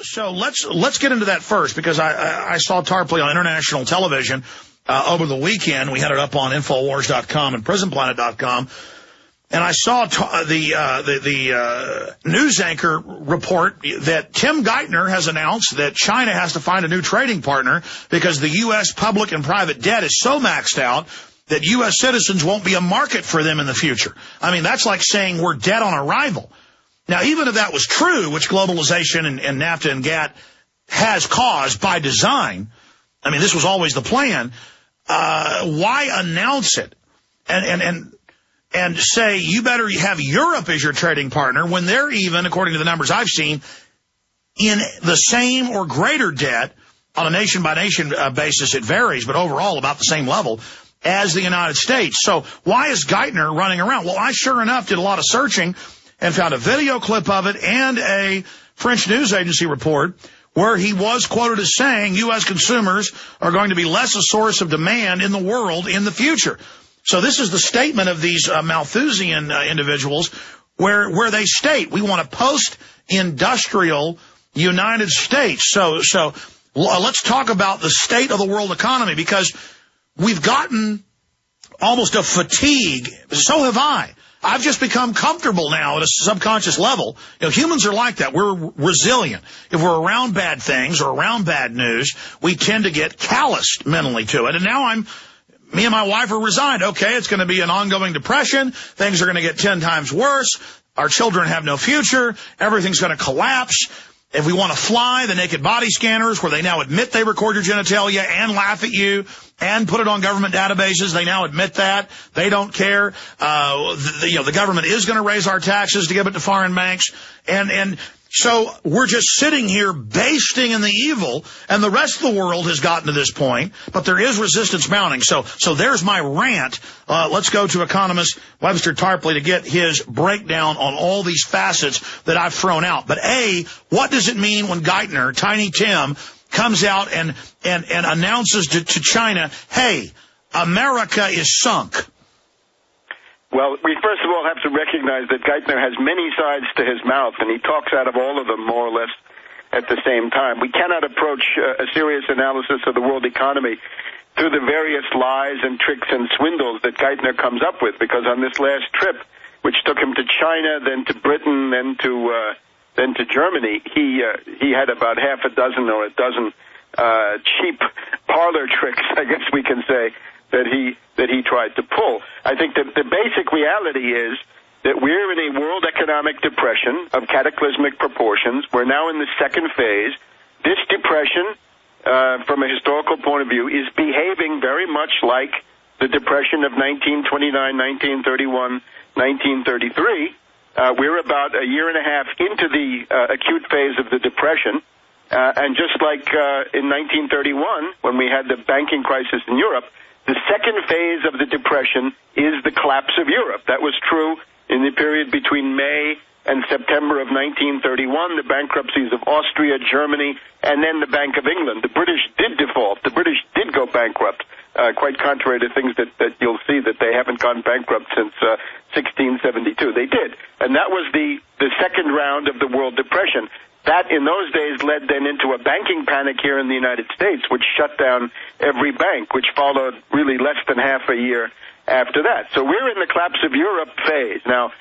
So let's get into that first, because I saw Tarpley on international television over the weekend. We had it up on Infowars.com and PrisonPlanet.com. And I saw the news anchor report that Tim Geithner has announced that China has to find a new trading partner because the U.S. public and private debt is so maxed out that U.S. citizens won't be a market for them in the future. I mean, that's like saying we're dead on arrival. Now, even if that was true, which globalization and NAFTA and GATT has caused by design, I mean, this was always the plan, why announce it and say you better have Europe as your trading partner when they're even, according to the numbers I've seen, in the same or greater debt on a nation-by-nation basis? It varies, but overall about the same level as the United States. So why is Geithner running around? Well, I sure enough did a lot of searching and found a video clip of it and a French news agency report where he was quoted as saying U.S. consumers are going to be less a source of demand in the world in the future. So this is the statement of these Malthusian individuals where they state we want a post-industrial United States. So let's talk about the state of the world economy, because we've gotten almost a fatigue. So have I. I've just become comfortable now at a subconscious level. You know, humans are like that. We're resilient. If we're around bad things or around bad news, we tend to get calloused mentally to it. And now me and my wife are resigned. Okay, it's going to be an ongoing depression. Things are going to get 10 times worse. Our children have no future. Everything's going to collapse. If we want to fly, the naked body scanners, where they now admit they record your genitalia and laugh at you and put it on government databases, they now admit that. They don't care. The government is going to raise our taxes to give it to foreign banks. And so we're just sitting here basting in the evil, and the rest of the world has gotten to this point, but there is resistance mounting. So there's my rant. Let's go to economist Webster Tarpley to get his breakdown on all these facets that I've thrown out. But A, what does it mean when Geithner, Tiny Tim, comes out and announces to China, hey, America is sunk? Well, we first of all have to recognize that Geithner has many sides to his mouth, and he talks out of all of them more or less at the same time. We cannot approach a serious analysis of the world economy through the various lies and tricks and swindles that Geithner comes up with, because on this last trip, which took him to China, then to Britain, then to Germany, he had about half a dozen or a dozen cheap parlor tricks, I guess we can say, that he tried to pull. I think that the basic reality is that we're in a world economic depression of cataclysmic proportions. We're now in the second phase. This depression, from a historical point of view, is behaving very much like the depression of 1929, 1931, 1933. We're about a year and a half into the acute phase of the depression. And just like in 1931, when we had the banking crisis in Europe, the second phase of the depression is the collapse of Europe. That was true in the period between May and September of 1931, the bankruptcies of Austria, Germany, and then the Bank of England. The British did default. The British did go bankrupt, quite contrary to things that you'll see that they haven't gone bankrupt since 1672. They did. And that was the second round of the world depression. That, in those days, led then into a banking panic here in the United States, which shut down every bank, which followed really less than half a year after that. So we're in the collapse of Europe phase. Now,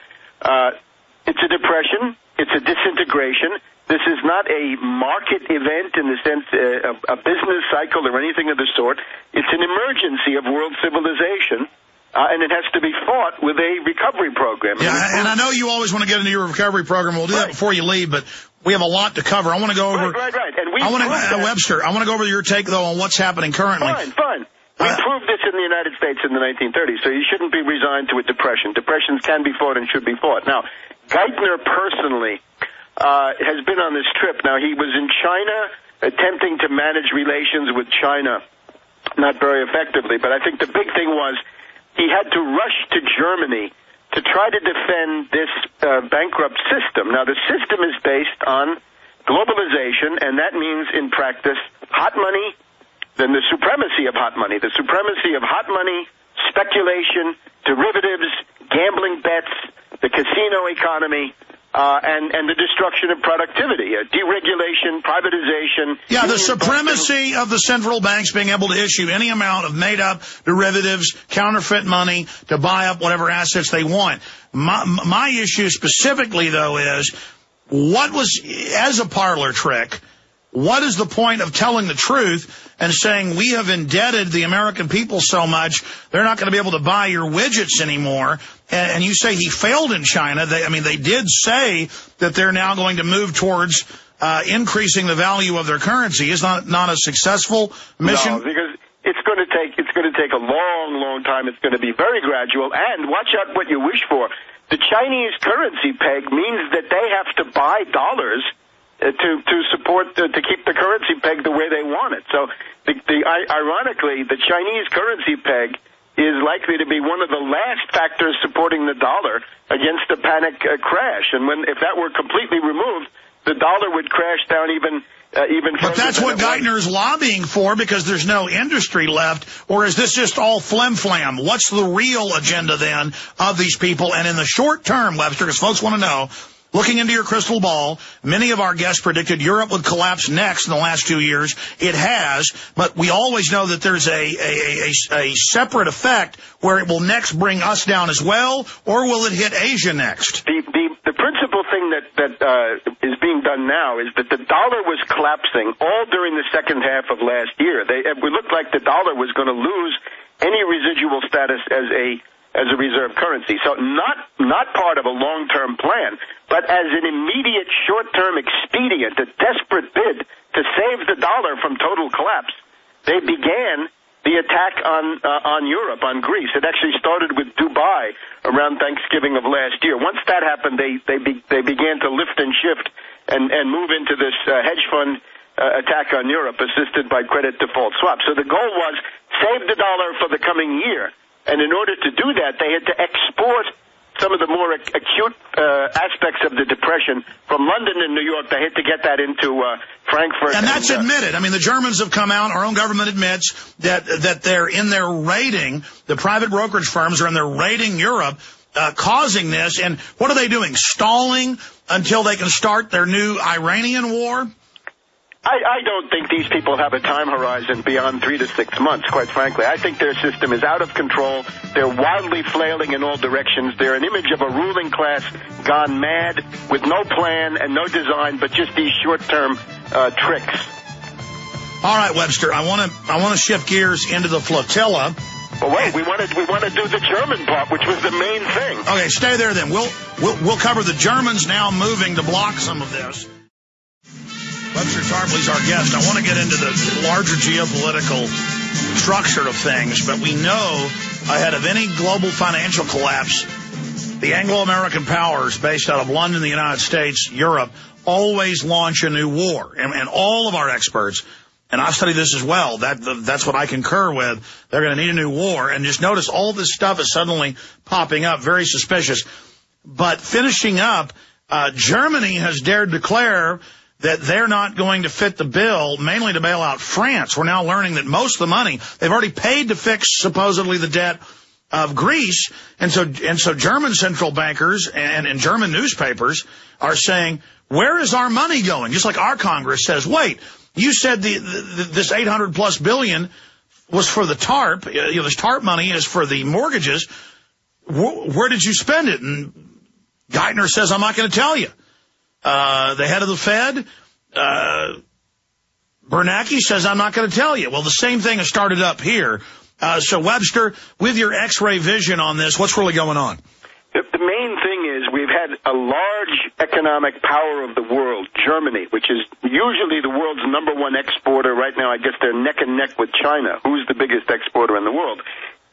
it's a depression. It's a disintegration. This is not a market event in the sense of a business cycle or anything of the sort. It's an emergency of world civilization. And it has to be fought with a recovery program. Yeah, and I know you always want to get into your recovery program. We'll do that before you leave, but we have a lot to cover. I want to go over... Right. And Webster, I want to go over your take, though, on what's happening currently. Fine. We proved this in the United States in the 1930s, so you shouldn't be resigned to a depression. Depressions can be fought and should be fought. Now, Geithner personally has been on this trip. Now, he was in China attempting to manage relations with China, not very effectively, but I think the big thing was he had to rush to Germany to try to defend this bankrupt system. Now, the system is based on globalization, and that means, in practice, hot money, then the supremacy of hot money. The supremacy of hot money, speculation, derivatives, gambling bets, the casino economy, and the destruction of productivity, deregulation, privatization. Yeah, the supremacy of the central banks being able to issue any amount of made-up derivatives, counterfeit money to buy up whatever assets they want. My issue specifically, though, is what was, as a parlor trick, what is the point of telling the truth and saying we have indebted the American people so much they're not going to be able to buy your widgets anymore? And you say he failed in China. They did say that they're now going to move towards increasing the value of their currency. Is not a successful mission? No, because it's going to take a long time. It's going to be very gradual. And watch out what you wish for. The Chinese currency peg means that they have to buy dollars to support to keep the currency peg the way they want it. So, ironically, the Chinese currency peg is likely to be one of the last factors supporting the dollar against a panic crash. And if that were completely removed, the dollar would crash down even further. But that's what Geithner is lobbying for, because there's no industry left. Or is this just all flim-flam? What's the real agenda, then, of these people? And in the short term, Webster, because folks want to know, looking into your crystal ball, many of our guests predicted Europe would collapse next in the last 2 years. It has, but we always know that there's a separate effect where it will next bring us down as well, or will it hit Asia next? The principal thing that is being done now is that the dollar was collapsing all during the second half of last year. It looked like the dollar was going to lose any residual status as a reserve currency. So not part of a long-term plan, but as an immediate short-term expedient, a desperate bid to save the dollar from total collapse, they began the attack on Europe, on Greece. It actually started with Dubai around Thanksgiving of last year. Once that happened, they began to lift and shift and move into this hedge fund attack on Europe, assisted by credit default swaps. So the goal was save the dollar for the coming year. And in order to do that, they had to export some of the more acute aspects of the Depression from London and New York. They had to get that into Frankfurt. And that's admitted. I mean, the Germans have come out. Our own government admits that they're in their raiding. The private brokerage firms are in their raiding Europe, causing this. And what are they doing? Stalling until they can start their new Iranian war? I don't think these people have a time horizon beyond 3 to 6 months, quite frankly. I think their system is out of control. They're wildly flailing in all directions. They're an image of a ruling class gone mad with no plan and no design, but just these short-term tricks. All right, Webster, I want to shift gears into the flotilla. Well, wait, we want to do the German part, which was the main thing. Okay, stay there then. We'll cover the Germans now moving to block some of this. Webster Tarpley's our guest. I want to get into the larger geopolitical structure of things, but we know ahead of any global financial collapse, the Anglo-American powers based out of London, the United States, Europe, always launch a new war. And all of our experts, and I've studied this as well, that's what I concur with, they're going to need a new war. And just notice all this stuff is suddenly popping up, very suspicious. But finishing up, Germany has dared declare that they're not going to fit the bill, mainly to bail out France. We're now learning that most of the money, they've already paid to fix, supposedly, the debt of Greece. And so German central bankers and German newspapers are saying, where is our money going? Just like our Congress says, wait, you said this $800+ billion was for the TARP. This TARP money is for the mortgages. Where did you spend it? And Geithner says, I'm not going to tell you. The head of the Fed, Bernanke, says, I'm not going to tell you. Well, the same thing has started up here. So, Webster, with your X-ray vision on this, what's really going on? The main thing is we've had a large economic power of the world, Germany, which is usually the world's #1 exporter. Right now, I guess they're neck and neck with China, who's the biggest exporter in the world.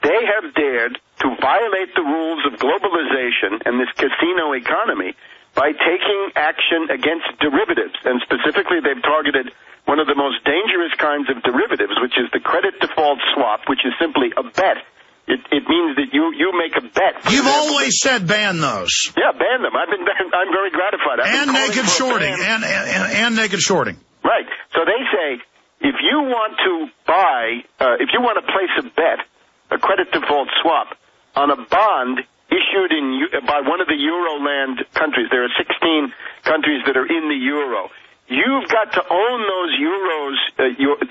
They have dared to violate the rules of globalization and this casino economy by taking action against derivatives. And specifically, they've targeted one of the most dangerous kinds of derivatives, which is the credit default swap, which is simply a bet. It means that you make a bet. You've always said ban those. Yeah, ban them. I'm very gratified. And naked shorting. And naked shorting. Right. So they say, if you want to place a bet, a credit default swap, on a bond issued by one of the Euroland countries. There are 16 countries that are in the euro. You've got to own those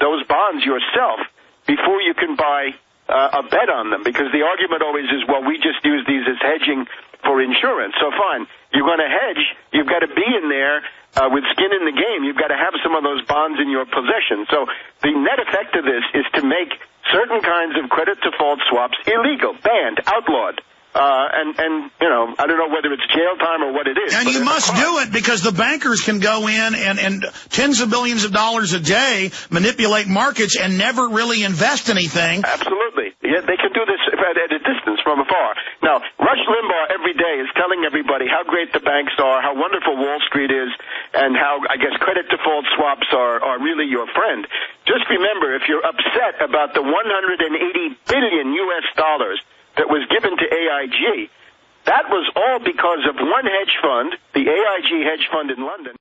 those bonds yourself before you can buy a bet on them, because the argument always is, well, we just use these as hedging for insurance. So fine, you're going to hedge, you've got to be in there with skin in the game. You've got to have some of those bonds in your possession. So the net effect of this is to make certain kinds of credit default swaps illegal, banned, outlawed. And you know, I don't know whether it's jail time or what it is. And you must do it because the bankers can go in and tens of billions of dollars a day manipulate markets and never really invest anything. Absolutely. Yeah, they can do this at a distance from afar. Now, Rush Limbaugh every day is telling everybody how great the banks are, how wonderful Wall Street is, and how, I guess, credit default swaps are really your friend. Just remember, if you're upset about the $180 billion that was given to AIG, that was all because of one hedge fund, the AIG hedge fund in London.